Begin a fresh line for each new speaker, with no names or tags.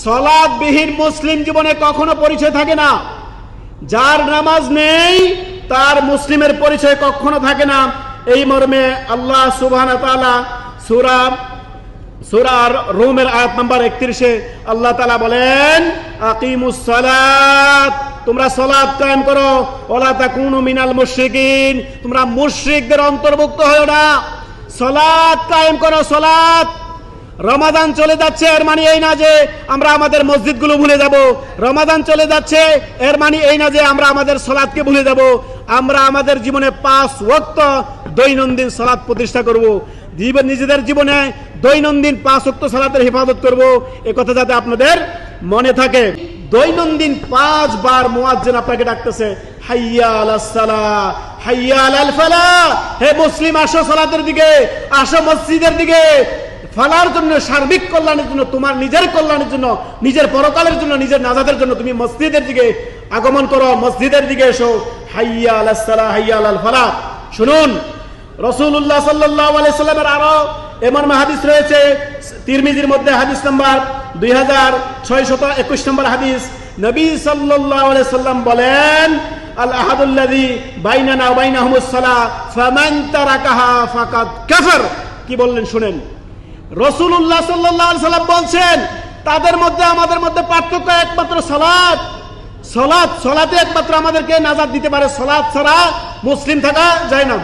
সালাতবিহীন মুসলিম জীবনে কখনো পরিচয় থাকে না। যার নামাজ নেই তার মুসলিমের পরিচয় কখনো থাকে না। এই মর্মে আল্লাহ সুবহানাহু ওয়া তাআলা সূরা রুমের আয়াত নাম্বার 31-এ আল্লাহ তাআলা বলেন, আকিমুস সালাত, তোমরা সালাত কায়েম করো, ওয়ালা তাকুনু মিনাল মুশরিকিন, তোমরা মুশরিকদের অন্তর্ভুক্ত হয়ো না। সালাত কায়েম করো, সালাত। রমাদান চলে যাচ্ছে, এর মানে এই না যে আমরা আমাদের মসজিদগুলো ভুলে যাব। রমাদান চলে যাচ্ছে, এর মানে এই না যে আমরা আমাদের সালাতকে ভুলে যাব। আমরা আমাদের জীবনে 5 ওয়াক্ত দৈনন্দিন সালাত প্রতিষ্ঠা করব। নিজেদের জীবনে দৈনন্দিন 5 ওয়াক্ত সালাতের হেফাজত করব, এ কথা যাতে আপনাদের মনে থাকে। দৈনন্দিন 5 বার মুয়াজ্জিন আপনাকে ডাকতেছে, হাইয়া আলাস সালাহ, হাইয়া আলাল ফালাহ। হে মুসলিম, আসো সালাতের দিকে, আসো মসজিদের দিকে। ফালার জন্য, সার্বিক কল্যাণের জন্য, তোমার নিজের কল্যাণের জন্য, নিজের পরকালের জন্য, নিজের নাজাতের জন্য তুমি মসজিদের দিকে আগমন করো, মসজিদের দিকে এসো। হাইয়া আলাস সালাহ, হাইয়া আলাল ফালাহ। শুনুন, রাসূলুল্লাহ সাল্লাল্লাহু আলাইহি সাল্লামের আরো এমন হাদিস রয়েছে। তিরমিজির মধ্যে হাদিস নাম্বার 2621 নম্বর হাদিস। নবী সাল্লাল্লাহু আলাইহি সাল্লাম বলেন, আল আহাদুল্লাযী বাইনানা ওয়া বাইনাহুমুস সালাহ ফামান তারাকাহা ফাকাদ কাফার। কি বললেন শুনেন, রাসূলুল্লাহ সাল্লাল্লাহু আলাইহি সাল্লাম বলছেন, তাদের মধ্যে আমাদের মধ্যে পার্থক্য একমাত্র সালাত। সালাতে একমাত্র আমাদেরকে নাজাত দিতে পারে। সালাত ছাড়া মুসলিম থাকা যায় না।